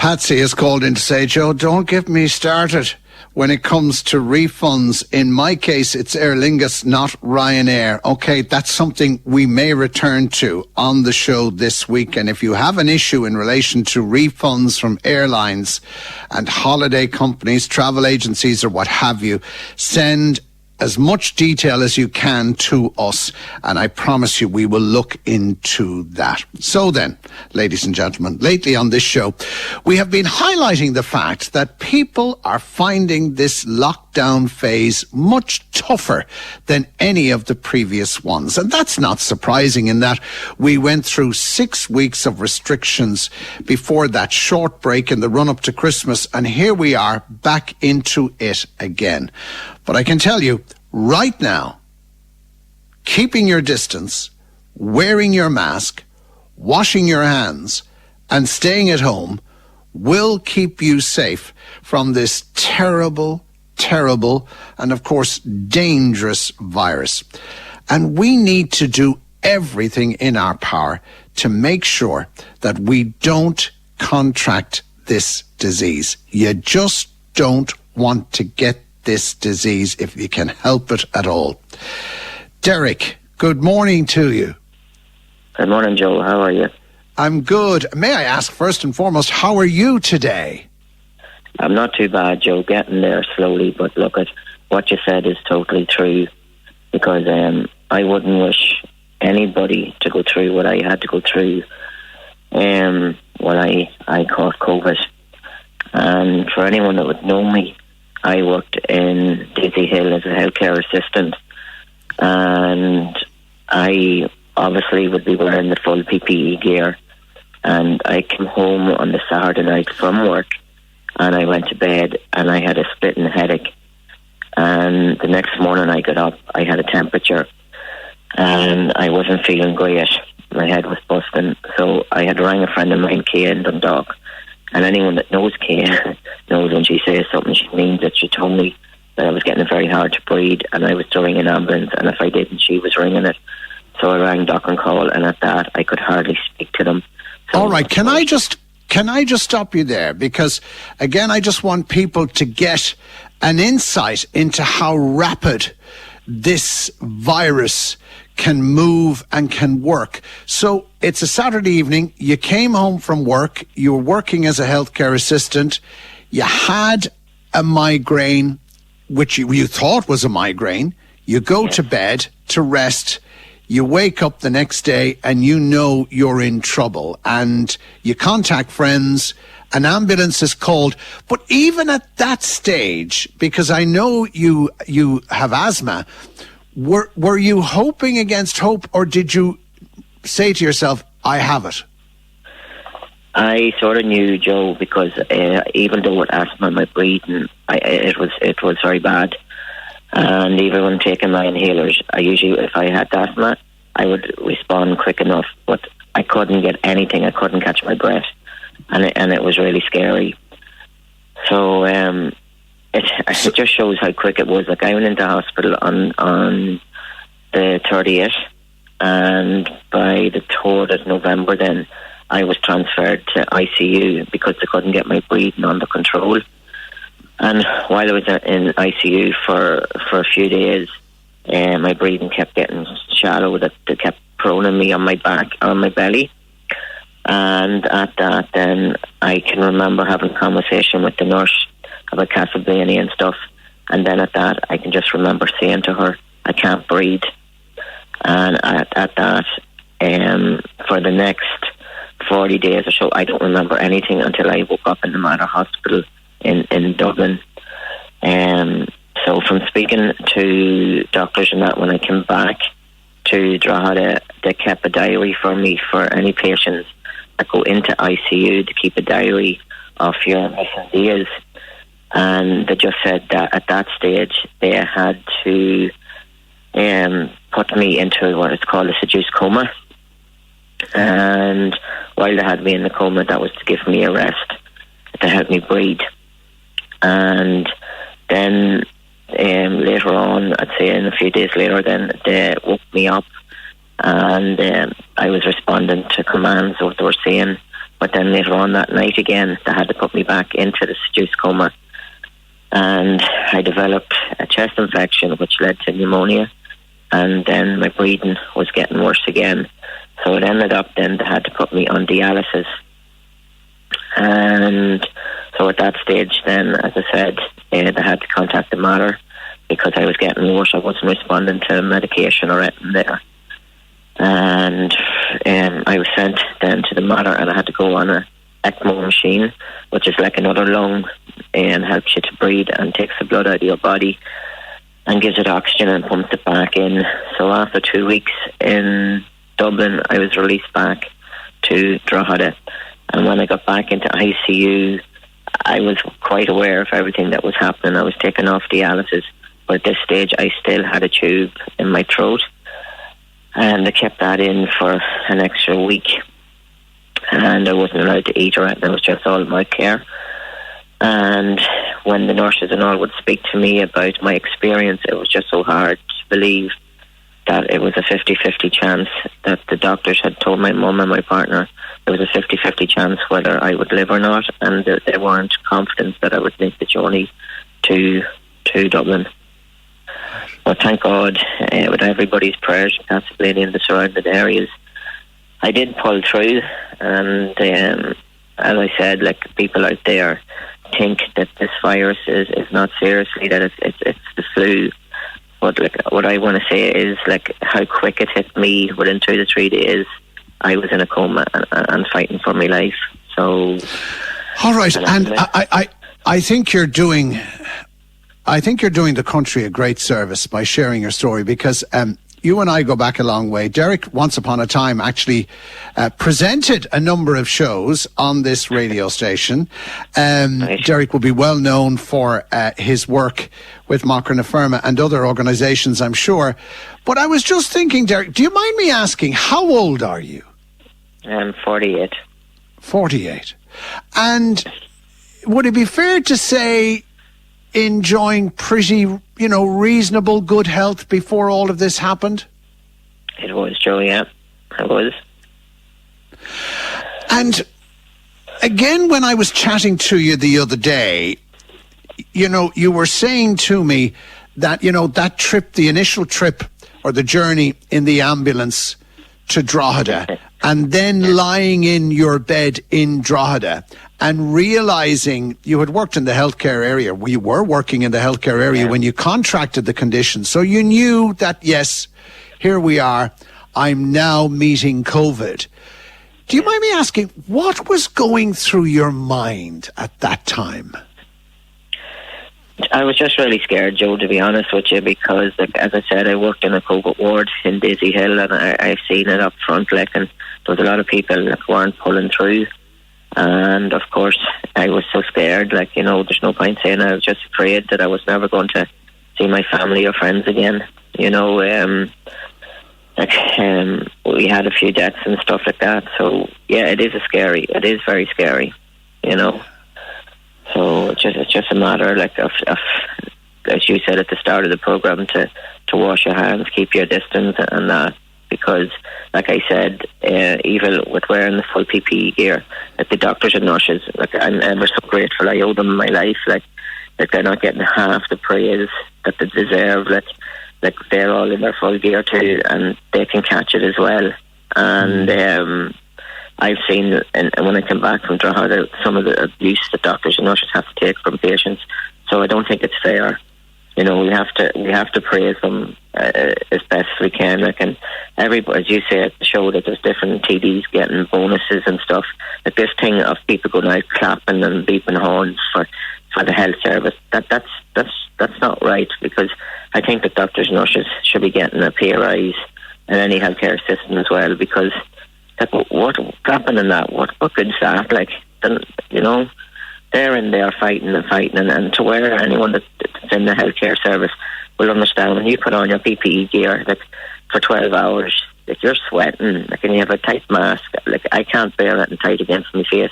Patsy has called in to say, Joe, don't get me started when it comes to refunds. In my case, it's Aer Lingus, not Ryanair. Okay, that's something we may return to on the show this week. And if you have an issue in relation to refunds from airlines and holiday companies, travel agencies or what have you, send as much detail as you can to us, and I promise you we will look into that. So then, ladies and gentlemen, lately on this show, we have been highlighting the fact that people are finding this lockdown phase much tougher than any of the previous ones. And that's not surprising in that we went through 6 weeks of restrictions before that short break in the run-up to Christmas, and here we are back into it again. But I can tell you, right now, keeping your distance, wearing your mask, washing your hands, and staying at home will keep you safe from this terrible, terrible, and of course, dangerous virus. And we need to do everything in our power to make sure that we don't contract this disease. You just don't want to get this disease if you can help it at all. Derek, good morning to you. Good morning, Joe. How are you? I'm good. May I ask first and foremost, how are you today? I'm not too bad, Joe. Getting there slowly, but look, at what you said is totally true, because I wouldn't wish anybody to go through what I had to go through when I caught COVID. And for anyone that would know me, I worked in Daisy Hill as a healthcare assistant, and I obviously would be wearing the full PPE gear. And I came home on the Saturday night from work, and I went to bed, and I had a splitting headache. And the next morning I got up, I had a temperature, and I wasn't feeling great. My head was busting, so I had rang a friend of mine, Kay, in Dundalk. And anyone that knows Kay knows when she says something, she means it. She told me that I was getting it very hard to breathe, and I was to ring an ambulance, and if I didn't, she was ringing it. So I rang Doc and Call, and at that, I could hardly speak to them. So all right, can I just stop you there? Because, again, I just want people to get an insight into how rapid this virus can move and can work. So it's a Saturday evening, you came home from work, you were working as a healthcare assistant, you had a migraine, which you thought was a migraine, you go to bed to rest, you wake up the next day and you know you're in trouble, and you contact friends, an ambulance is called. But even at that stage, because I know you have asthma, were you hoping against hope, or did you say to yourself, I have it? I sort of knew, Joe, because even though with asthma, my breathing, it was very bad. And even when taking my inhalers, I usually, if I had asthma, I would respond quick enough, but I couldn't get anything. I couldn't catch my breath, and it was really scary. So it just shows how quick it was. Like, I went into hospital on the 30th, and by the 3rd of November, then I was transferred to ICU because I couldn't get my breathing under control. And while I was in ICU for a few days, my breathing kept getting shallow. That they kept proning me on my back, on my belly. And at that, then I can remember having a conversation with the nurse about Castlevania and stuff. And then at that, I can just remember saying to her, I can't breathe. And at that, for the next 40 days or so, I don't remember anything until I woke up in the Mater Hospital in Dublin. So from speaking to doctors and that, when I came back to Drogheda, they kept a diary for me for any patients that go into ICU to keep a diary of your missing days. And they just said that at that stage they had to put me into what is called a seduced coma. And while they had me in the coma, that was to give me a rest, to help me breathe. And then later on, I'd say in a few days later, then they woke me up, and I was responding to commands of what they were saying. But then later on that night again, they had to put me back into the seduced coma. And I developed a chest infection, which led to pneumonia. And then my breathing was getting worse again. So it ended up then they had to put me on dialysis. And so at that stage then, as I said, they had to contact the Mater because I was getting worse. I wasn't responding to medication or anything there. And I was sent then to the Mater, and I had to go on a ECMO machine, which is like another lung and helps you to breathe and takes the blood out of your body and gives it oxygen and pumps it back in. So after 2 weeks in Dublin, I was released back to Drogheda. And when I got back into ICU, I was quite aware of everything that was happening. I was taken off dialysis, but at this stage I still had a tube in my throat, and they kept that in for an extra week, and I wasn't allowed to eat or anything. It was just all my care. And when the nurses and all would speak to me about my experience, it was just so hard to believe that it was a 50-50 chance, that the doctors had told my mum and my partner there was a 50-50 chance whether I would live or not, and they weren't confident that I would make the journey to Dublin. But thank God, with everybody's prayers, possibly in the surrounding areas, I did pull through. And as I said, like, people out there think that this virus is not seriously, that it's the flu. But like, what I want to say is, like, how quick it hit me. Within 2 to 3 days, I was in a coma and fighting for my life. So, all right, and I think you're doing. I think you're doing the country a great service by sharing your story, because you and I go back a long way. Derek, once upon a time, actually presented a number of shows on this radio station. Nice. Derek will be well known for his work with Macra na Firma and other organisations, I'm sure. But I was just thinking, Derek, do you mind me asking, how old are you? I'm 48. 48. And would it be fair to say enjoying pretty, reasonable good health before all of this happened? It was, Joe, yeah. It was. And again, when I was chatting to you the other day, you were saying to me that, that trip, the initial trip or the journey in the ambulance to Drogheda, and then lying in your bed in Drogheda and realising you had worked in the healthcare area. You were working in the healthcare area when you contracted the condition. So you knew that, yes, here we are, I'm now meeting COVID. Do you mind me asking, what was going through your mind at that time? I was just really scared, Joe, to be honest with you, because, like, as I said, I worked in a COVID ward in Daisy Hill, and I've seen it up front, like, and there was a lot of people that weren't pulling through. And, of course, I was so scared, like, there's no point saying I was just afraid that I was never going to see my family or friends again. We had a few deaths and stuff like that. So, yeah, it is very scary, So it's just a matter, like, of as you said at the start of the program, to wash your hands, keep your distance, and that. Because, like I said, even with wearing the full PPE gear, like, the doctors and nurses, like, I'm ever so grateful. I owe them my life. Like they're not getting half the praise that they deserve. Like they're all in their full gear too, and they can catch it as well. And I've seen, and when I come back from Drogheda, some of the abuse that doctors and nurses have to take from patients. So I don't think it's fair. We have to praise them as best we can. Like, and everybody, as you say at the show, that there's different TDs getting bonuses and stuff. Like, this thing of people going out clapping and beeping horns for the health service, that's not right, because I think that doctors and nurses should be getting a pay rise in any healthcare system as well, because what clapping and that, what good is that? Like, they're in there fighting, and to where anyone that's in the healthcare service will understand, when you put on your PPE gear, like, for 12 hours, like, you're sweating, like, and you have a tight mask. Like, I can't bear that tight against my face,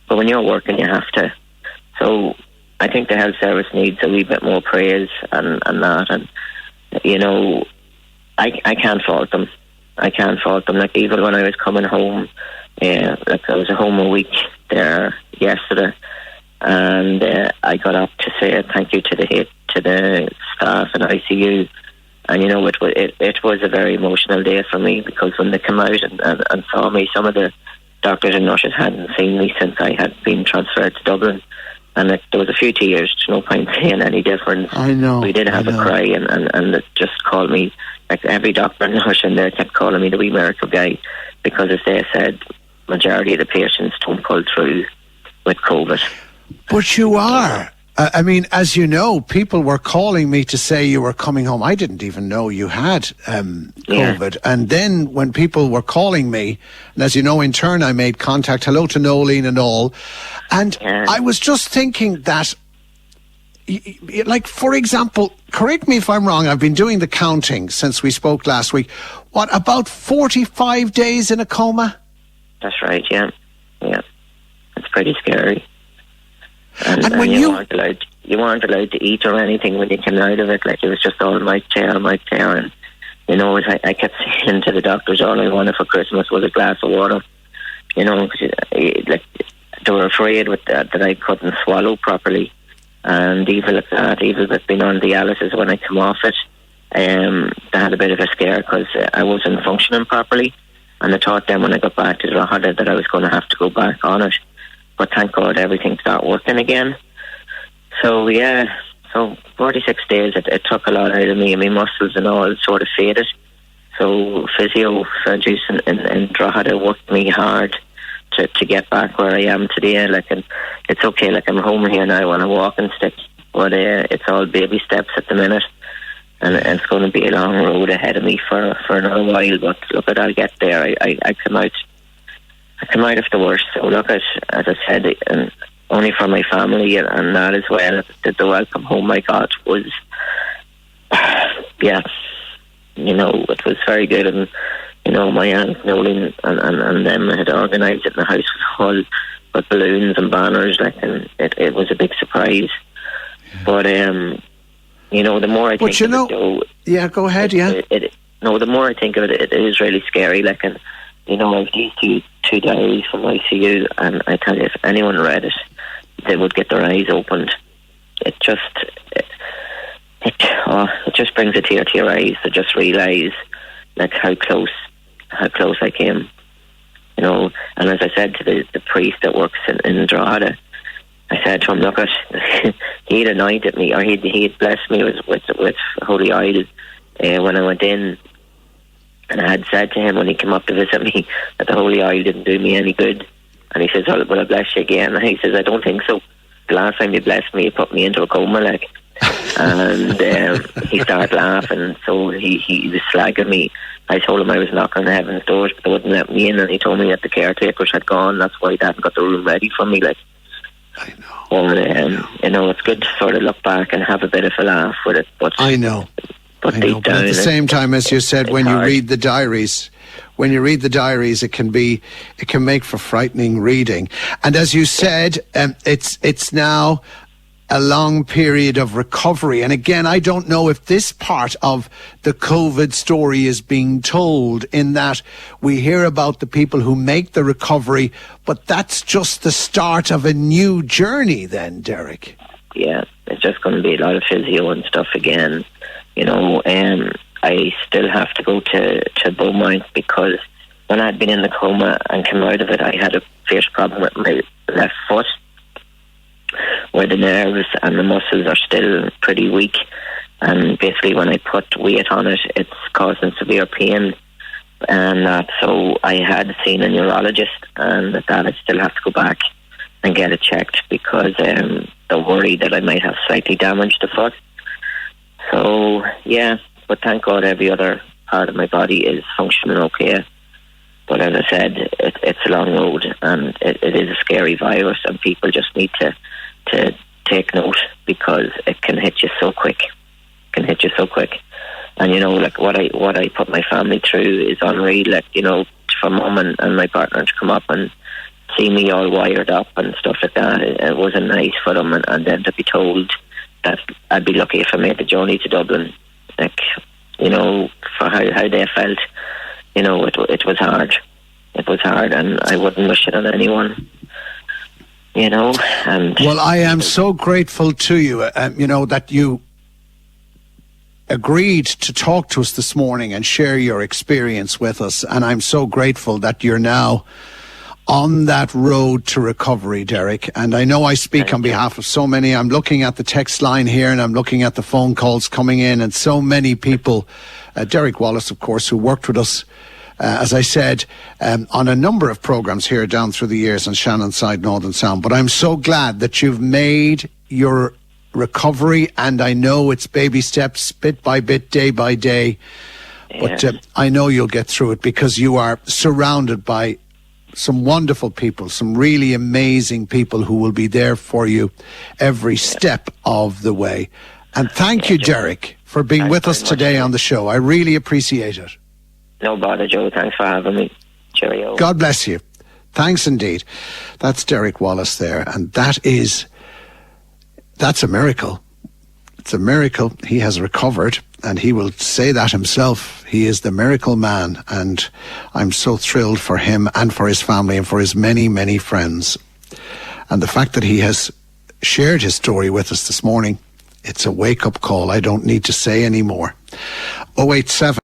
but when you're working, you have to. So I think the health service needs a wee bit more praise and that, and I can't fault them. I can't fault them. Like, even when I was coming home, like, I was home a week there yesterday, and I got up to say thank you to the staff in ICU. And you know, it was a very emotional day for me, because when they came out and saw me, some of the doctors and nurses hadn't seen me since I had been transferred to Dublin, and there was a few tears. No point saying any difference. I know. We did have a cry, and it just called me, like, every doctor and nurse in there kept calling me the wee miracle guy, because, as they said, majority of the patients don't pull through with COVID. But you are. I mean, as you know, people were calling me to say you were coming home. I didn't even know you had COVID. And then when people were calling me, and as you know, in turn, I made contact, hello to Nolene and all. And I was just thinking that, like, for example, correct me if I'm wrong, I've been doing the counting since we spoke last week. What, about 45 days in a coma? That's right, yeah. Yeah. It's pretty scary. And when you weren't allowed to eat or anything when you came out of it. Like, it was just all my chair. And, you know, I kept saying to the doctors, all I wanted for Christmas was a glass of water. You know, like, they were afraid that I couldn't swallow properly. And even with being on dialysis, when I come off it, they had a bit of a scare, because I wasn't functioning properly. And I thought then when I got back to Drogheda that I was going to have to go back on it. But thank God everything started working again. So, yeah, so 46 days, it took a lot out of me. My muscles and all sort of faded. So physio surgeries in Drogheda worked me hard to get back where I am today. Like, and it's okay, like, I'm home here now on a walking stick. But it's all baby steps at the minute. And it's going to be a long road ahead of me for another while. But look, I'll get there. I come out of the worst. So look, as I said, and only for my family and that as well, the welcome home I got was, yeah, you know, it was very good. And, you know, my aunt Nolene and them had organised it in the house with balloons and banners, like, and it was a big surprise. But, you know, the more I think of it, though, yeah, go ahead, the more I think of it, it is really scary, like, and, you know, I have these two diaries from ICU, and I tell you, if anyone read it, they would get their eyes opened. It just brings a tear to your eyes to just realise, like, how close I came. You know, and as I said to the priest that works in Drogheda, I said to him, look, he'd anointed me, or he'd blessed me with holy oil when I went in. And I had said to him when he came up to visit me that the holy oil didn't do me any good. And he says, will I bless you again? And he says, I don't think so. The last time you blessed me, you put me into a coma, like. And he started laughing. So he was slagging me. I told him I was knocking on heaven's doors, but they wouldn't let me in. And he told me that the caretakers had gone. That's why they hadn't got the room ready for me, like. I know. And, you know, it's good to sort of look back and have a bit of a laugh with it. But I know. But at the same time, as you said, when you read the diaries, it can make for frightening reading. And as you said, it's now a long period of recovery. And again, I don't know if this part of the COVID story is being told, in that we hear about the people who make the recovery, but that's just the start of a new journey then, Derek. Yeah, it's just going to be a lot of physio and stuff again. You know, I still have to go to Beaumont, because when I'd been in the coma and came out of it, I had a fierce problem with my left foot, where the nerves and the muscles are still pretty weak. And basically when I put weight on it, it's causing severe pain. And so I had seen a neurologist, and that I still have to go back and get it checked, because they're worried that I might have slightly damaged the foot. So, yeah, but thank God every other part of my body is functioning okay. But as I said, it's a long road, and it is a scary virus, and people just need to take note, because it can hit you so quick. And, you know, like, what I put my family through is unreal. Like, you know, for Mum and my partner to come up and see me all wired up and stuff like that, it wasn't nice for them. And then to be told that I'd be lucky if I made the journey to Dublin, like, you know, for how they felt. it was hard. It was hard, and I wouldn't wish it on anyone. And well, I am so grateful to you, that you agreed to talk to us this morning and share your experience with us. And I'm so grateful that you're now on that road to recovery, Derek. And I know I speak on behalf of so many. I'm looking at the text line here and I'm looking at the phone calls coming in, and so many people, Derek Wallace, of course, who worked with us, as I said, on a number of programmes here down through the years on Shannon's Side, Northern Sound. But I'm so glad that you've made your recovery, and I know it's baby steps, bit by bit, day by day. But I know you'll get through it, because you are surrounded by some wonderful people, some really amazing people who will be there for you every step of the way. And thank you, Derek, for being with us today on the show. I really appreciate it. No bother, Joe. Thanks for having me. Cheerio. God bless you. Thanks indeed. That's Derek Wallace there. And that's a miracle. It's a miracle. He has recovered, and he will say that himself. He is the miracle man. And I'm so thrilled for him and for his family and for his many, many friends. And the fact that he has shared his story with us this morning, it's a wake-up call. I don't need to say any more. 087